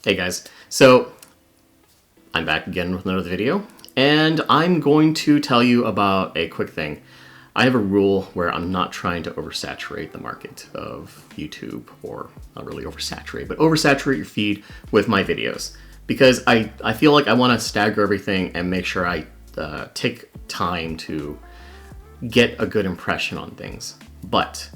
Hey guys, so I'm back again with another video, and I'm going to tell you about a quick thing. I have a rule where I'm not trying to oversaturate the market of YouTube, or not really oversaturate, but oversaturate your feed with my videos. Because I feel like I want to stagger everything and make sure I take time to get a good impression on things. But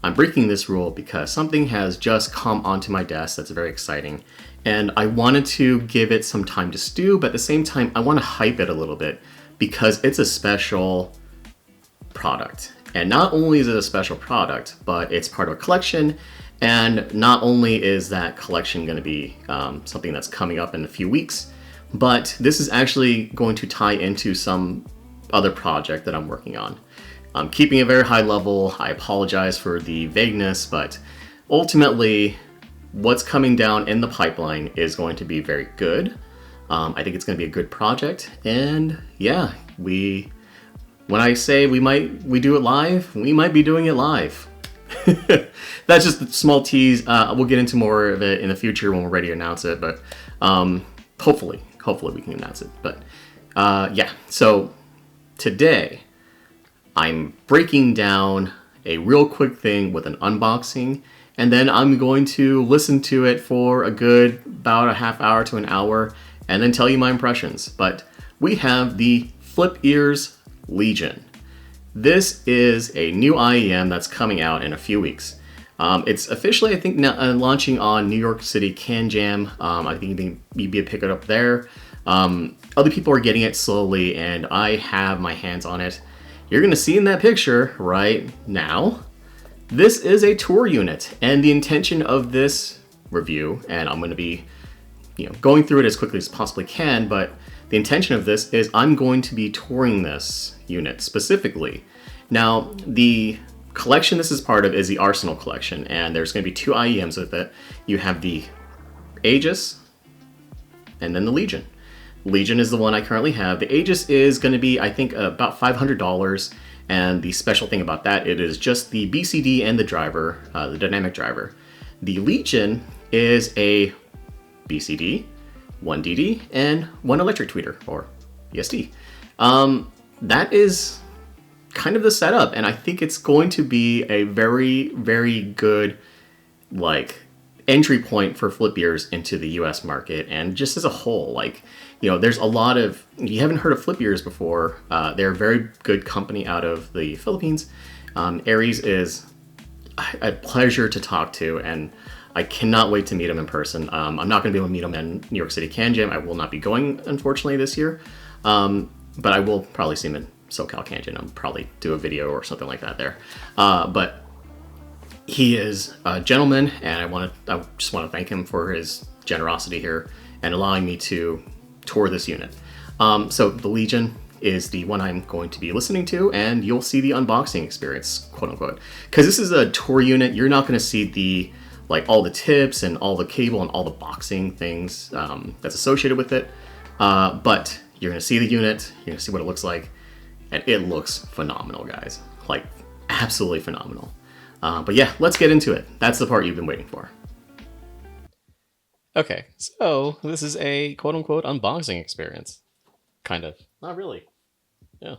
I'm breaking this rule because something has just come onto my desk that's very exciting, and I wanted to give it some time to stew, but at the same time I want to hype it a little bit because it's a special product. And not only is it a special product, but it's part of a collection, and not only is that collection going to be something that's coming up in a few weeks, but this is actually going to tie into some other project that I'm working on. I'm keeping it very high level. I apologize for the vagueness, but ultimately what's coming down in the pipeline is going to be very good. I think it's going to be a good project, and yeah, when I say we do it live, we might be doing it live. That's just a small tease. We'll get into more of it in the future when we're ready to announce it, but hopefully we can announce it. But yeah, so today I'm breaking down a real quick thing with an unboxing, and then I'm going to listen to it for a good about a half hour to an hour and then tell you my impressions. But we have the FlipEars Legion. This is a new IEM that's coming out in a few weeks. It's officially, I think, now, launching on New York City Can Jam. I think you'd be able to pick it up there. Other people are getting it slowly, and I have my hands on it. You're going to see in that picture right now, this is a tour unit, and the intention of this review, and I'm going to be going through it as quickly as possibly can, but the intention of this is I'm going to be touring this unit specifically. Now, the collection this is part of is the Arsenal collection, and there's going to be two IEMs with it. You have the Aegis, and then the Legion. Legion is the one I currently have. The Aegis is going to be, I think, about $500, and the special thing about that, it is just the BCD and the driver, the dynamic driver. The Legion is a BCD, one DD, and one electric tweeter, or EST. That is kind of the setup, and I think it's going to be a very, very good, entry point for FlipEars into the US market, and just as a whole, there's a lot of, you haven't heard of FlipEars before, they're a very good company out of the Philippines. Aries is a pleasure to talk to, and I cannot wait to meet him in person. I'm not going to be able to meet him in New York City Can Jam. I will not be going, unfortunately, this year, but I will probably see him in SoCal Can Jam. I'll probably do a video or something like that there. But he is a gentleman, and I just want to thank him for his generosity here and allowing me to tour this unit. So the Legion is the one I'm going to be listening to, and you'll see the unboxing experience, quote unquote. Because this is a tour unit, you're not going to see the all the tips and all the cable and all the boxing things that's associated with it. But you're going to see the unit, you're going to see what it looks like, and it looks phenomenal, guys. Absolutely phenomenal. But yeah, let's get into it. That's the part you've been waiting for. Okay, so this is a quote-unquote unboxing experience. Kind of. Not really. Yeah.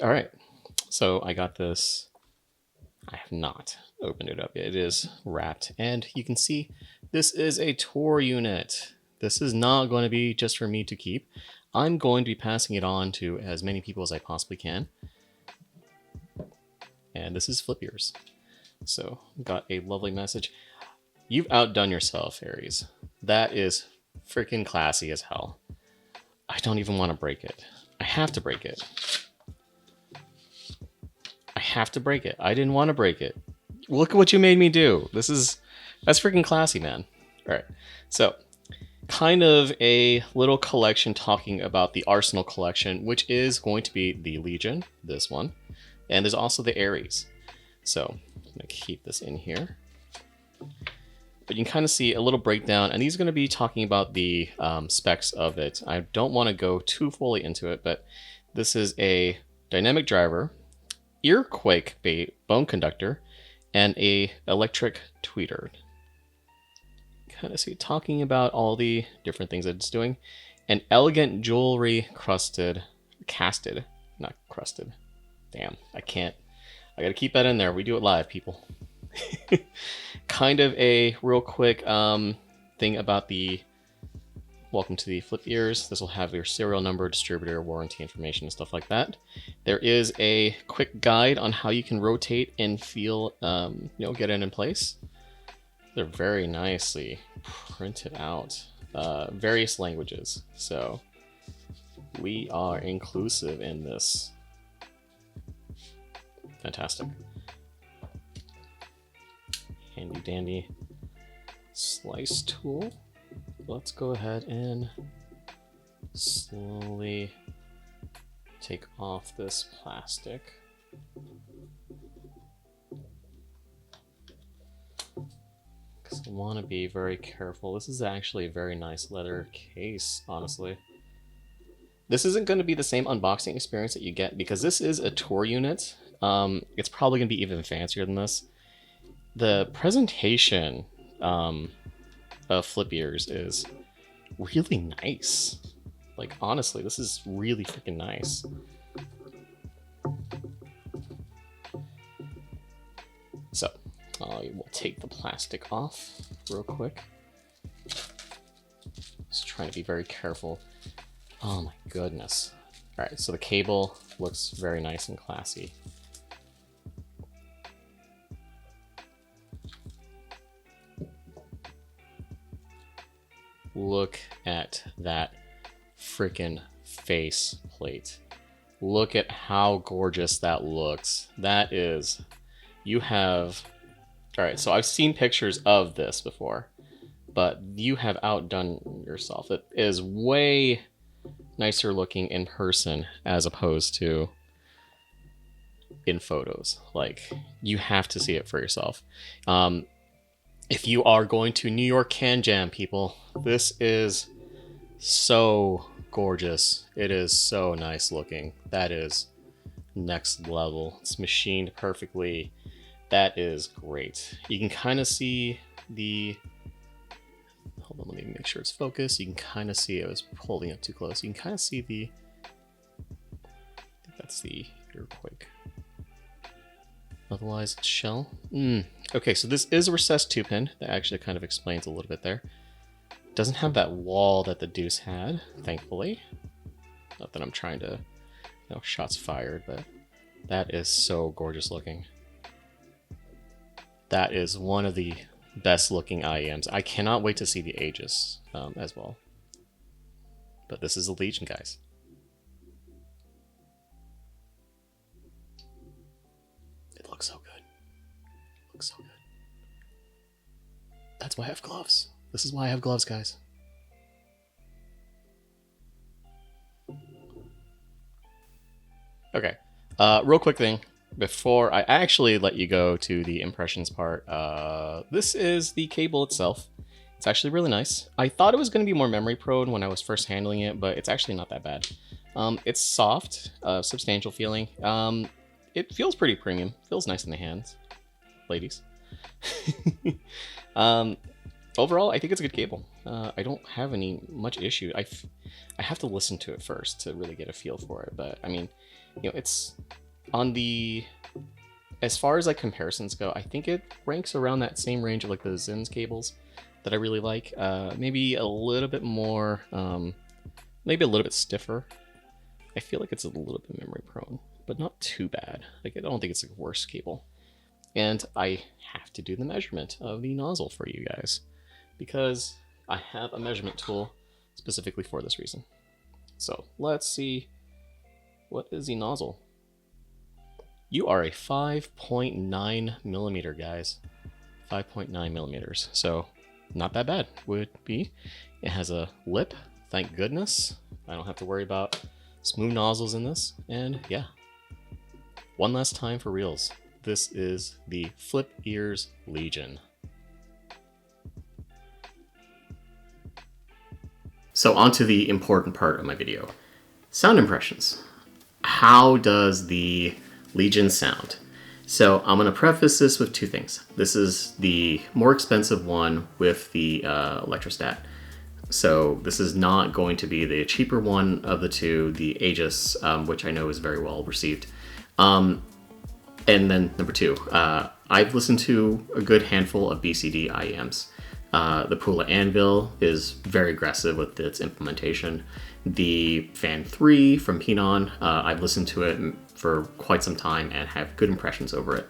Alright, so I got this. I have not opened it up yet. It is wrapped, and you can see this is a tour unit. This is not going to be just for me to keep. I'm going to be passing it on to as many people as I possibly can. And this is FlipEars. So, got a lovely message. You've outdone yourself, Aries. That is freaking classy as hell. I don't even want to break it. I have to break it. I have to break it. I didn't want to break it. Look at what you made me do. That's freaking classy, man. All right. So, kind of a little collection talking about the Arsenal collection, which is going to be the Legion, this one. And there's also the Aries. So, I'm going to keep this in here. But you can kind of see a little breakdown, and these are going to be talking about the specs of it. I don't want to go too fully into it, but this is a dynamic driver, earquake bone conductor, and a electric tweeter. kind of see talking about all the different things that it's doing. An elegant jewelry casted, not crusted. Damn, I gotta keep that in there. We do it live, people. Kind of a real quick thing about the welcome to the FlipEars. This will have your serial number, distributor, warranty information, and stuff like that. There is a quick guide on how you can rotate and feel, get it in place. They're very nicely printed out, various languages. So we are inclusive in this. Fantastic. Handy dandy slice tool. Let's go ahead and slowly take off this plastic. Because I want to be very careful. This is actually a very nice leather case, honestly. This isn't going to be the same unboxing experience that you get because this is a tour unit. It's probably going to be even fancier than this. The presentation of FlipEars is really nice. Like, honestly, this is really freaking nice. So, I will take the plastic off real quick. Just trying to be very careful. Oh my goodness. Alright, so the cable looks very nice and classy. Look at that freaking face plate. Look at how gorgeous that looks. That is, you have, all right, so I've seen pictures of this before, but you have outdone yourself. It is way nicer looking in person as opposed to in photos. Like, you have to see it for yourself. If you are going to New York Can Jam, people, this is so gorgeous. It is so nice looking. That is next level. It's machined perfectly. That is great. You can kind of see the... Hold on, let me make sure it's focused. You can kind of see, I was holding it too close. You can kind of see the... I think that's the earquake. Otherwise, it's shell. Okay, so this is a recessed 2-pin. That actually kind of explains a little bit there. Doesn't have that wall that the Deuce had, thankfully. Not that I'm trying to, shots fired, but that is so gorgeous looking. That is one of the best looking IEMs. I cannot wait to see the Aegis as well. But this is a Legion, guys. Looks so good. Looks so good. That's why I have gloves. This is why I have gloves, guys. Okay. Real quick thing before I actually let you go to the impressions part. This is the cable itself. It's actually really nice. I thought it was going to be more memory prone when I was first handling it, but it's actually not that bad. It's soft, substantial feeling. It feels pretty premium. Feels nice in the hands, ladies. Overall, I think it's a good cable. I don't have much issue. I have to listen to it first to really get a feel for it. But I mean, it's on the, as far as like comparisons go, I think it ranks around that same range of like the Zin's cables that I really like. Maybe a little bit more, maybe a little bit stiffer. I feel like it's a little bit memory prone, but not too bad. Like, I don't think it's the worst cable. And I have to do the measurement of the nozzle for you guys because I have a measurement tool specifically for this reason. So let's see, what is the nozzle? You are a 5.9 millimeter, guys. 5.9 millimeters. So not that bad would be. It has a lip, thank goodness. I don't have to worry about smooth nozzles in this. And yeah, one last time for reals. This is the FlipEars Legion. So on to the important part of my video. Sound impressions. How does the Legion sound? So I'm going to preface this with two things. This is the more expensive one with the electrostat. So this is not going to be the cheaper one of the two, the Aegis, which I know is very well received. And then number two, I've listened to a good handful of BCD IEMs. The Pula Anvil is very aggressive with its implementation. The Fan 3 from Pinon, I've listened to it for quite some time and have good impressions over it.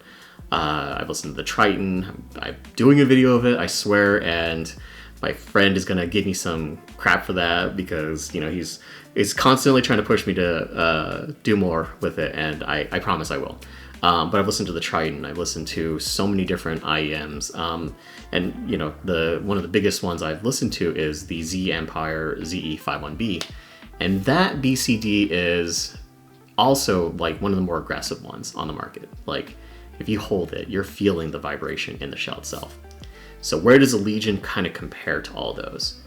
I've listened to the Triton. I'm doing a video of it, I swear, and my friend is gonna give me some crap for that because, you know, he's constantly trying to push me to do more with it, and I promise I will. But I've listened to the Triton. I've listened to so many different IEMs, and you know, one of the biggest ones I've listened to is the Z Empire ZE51B, and that BCD is also like one of the more aggressive ones on the market. Like, if you hold it, you're feeling the vibration in the shell itself. So where does the Legion kind of compare to all those?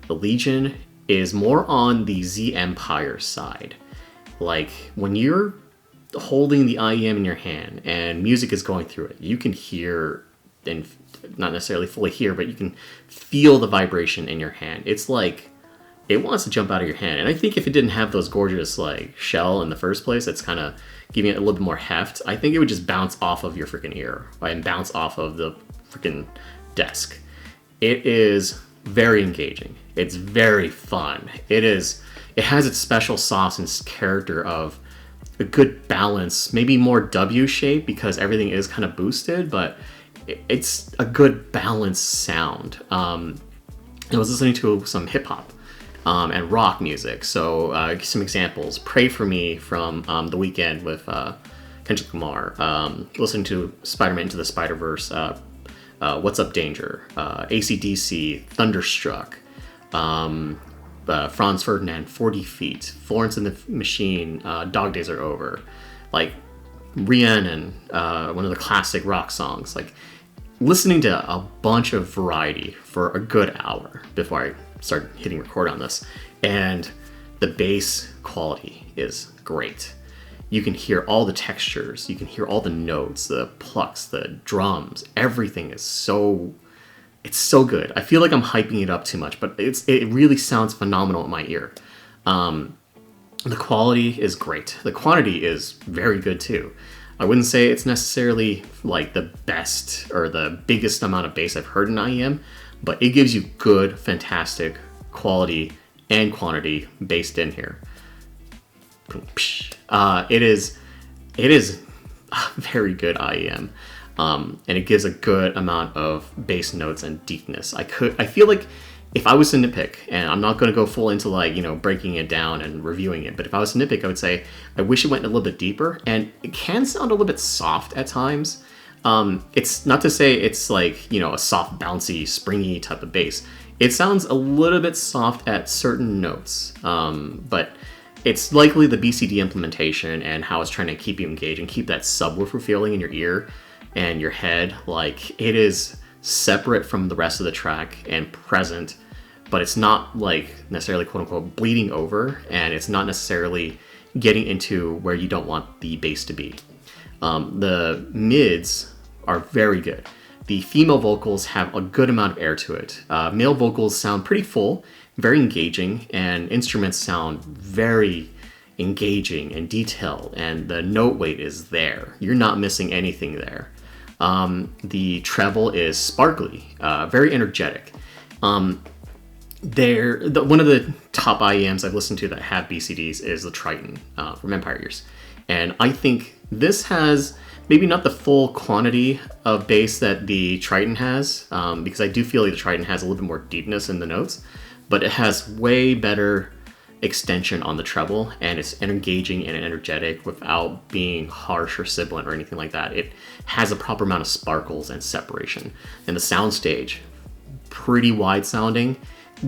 The Legion is more on the Z Empire side. Like, when you're holding the IEM in your hand and music is going through it, you can hear, and not necessarily fully hear, but you can feel the vibration in your hand. It's like, it wants to jump out of your hand. And I think if it didn't have those gorgeous like shell in the first place, that's kind of giving it a little bit more heft, I think it would just bounce off of your freaking ear, right? And bounce off of the freaking desk. It is very engaging. It's very fun. It has its special sauce and character of a good balance, maybe more W shape because everything is kind of boosted, but it's a good balanced sound. I was listening to some hip hop and rock music. So some examples: "Pray for Me" from The Weeknd with Kendrick Lamar. Listening to Spider-Man Into the Spider-Verse, "What's Up Danger," AC/DC, "Thunderstruck," Franz Ferdinand, 40 Feet, Florence and the Machine, Dog Days Are Over, like Rhiannon, one of the classic rock songs. Like, listening to a bunch of variety for a good hour before I start hitting record on this, and the bass quality is great. You can hear all the textures, you can hear all the notes, the plucks, the drums, everything is so good. I feel like I'm hyping it up too much, but it really sounds phenomenal in my ear. The quality is great. The quantity is very good too. I wouldn't say it's necessarily like the best or the biggest amount of bass I've heard in IEM, but it gives you good, fantastic quality and quantity based in here. It is a very good IEM. And it gives a good amount of bass notes and deepness. I feel like if I was to nitpick, and I'm not going to go full into like, you know, breaking it down and reviewing it, but if I was to nitpick, I would say I wish it went a little bit deeper, and it can sound a little bit soft at times. It's not to say it's like, you know, a soft, bouncy, springy type of bass. It sounds a little bit soft at certain notes, but it's likely the BCD implementation and how it's trying to keep you engaged and keep that subwoofer feeling in your ear and your head. Like, it is separate from the rest of the track and present, but it's not like necessarily quote unquote bleeding over, and it's not necessarily getting into where you don't want the bass to be. The mids are very good. The female vocals have a good amount of air to it. Male vocals sound pretty full, very engaging, and instruments sound very engaging and detailed, and the note weight is there. You're not missing anything there. The treble is sparkly, very energetic. One of the top IEMs I've listened to that have BCDs is the Triton from Empire Ears. And I think this has maybe not the full quantity of bass that the Triton has, because I do feel like the Triton has a little bit more deepness in the notes, but it has way better extension on the treble, and it's engaging and energetic without being harsh or sibilant or anything like that. It has a proper amount of sparkles and separation. And the soundstage, pretty wide sounding,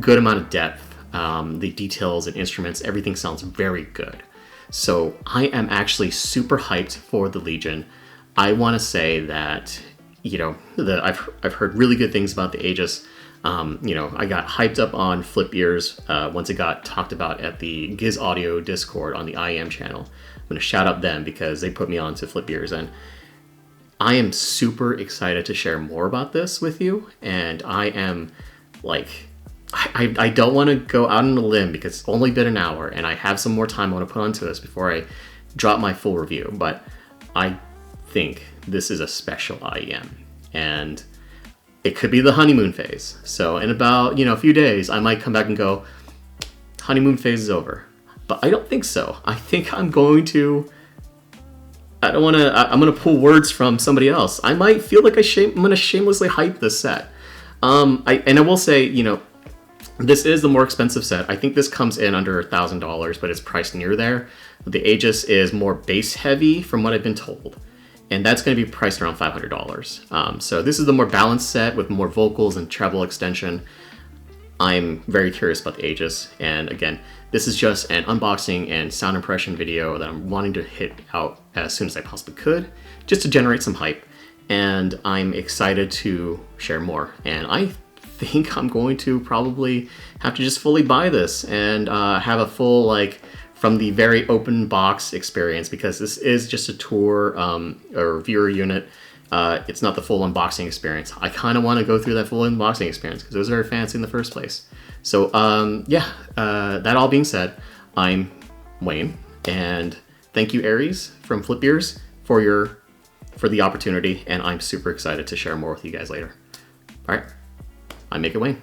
good amount of depth. The details and instruments, everything sounds very good. So I am actually super hyped for the Legion. I want to say that, you know, I've heard really good things about the Aegis. You know, I got hyped up on FlipEars once it got talked about at the Giz Audio Discord on the IEM channel. I'm going to shout out them because they put me on to FlipEars, and I am super excited to share more about this with you, and I am like, I don't want to go out on a limb because it's only been an hour and I have some more time I want to put onto this before I drop my full review, but I think this is a special IEM, and it could be the honeymoon phase. So in about, a few days, I might come back and go, honeymoon phase is over. But I don't think so. I think I'm going to I'm gonna pull words from somebody else. I might feel like I'm gonna shamelessly hype this set. I will say, this is the more expensive set. I think this comes in under $1,000, but it's priced near there. The Aegis is more bass heavy from what I've been told, and that's going to be priced around $500. So this is the more balanced set with more vocals and treble extension. I'm very curious about the Aegis, and again, this is just an unboxing and sound impression video that I'm wanting to hit out as soon as I possibly could, just to generate some hype, and I'm excited to share more. And I think I'm going to probably have to just fully buy this and have a full, from the very open box experience, because this is just a tour or viewer unit. It's not the full unboxing experience. I kind of want to go through that full unboxing experience because it was very fancy in the first place. So that all being said, I'm Wayne, and thank you, Aries from FlipEars, for the opportunity, and I'm super excited to share more with you guys later. All right, I make it Wayne.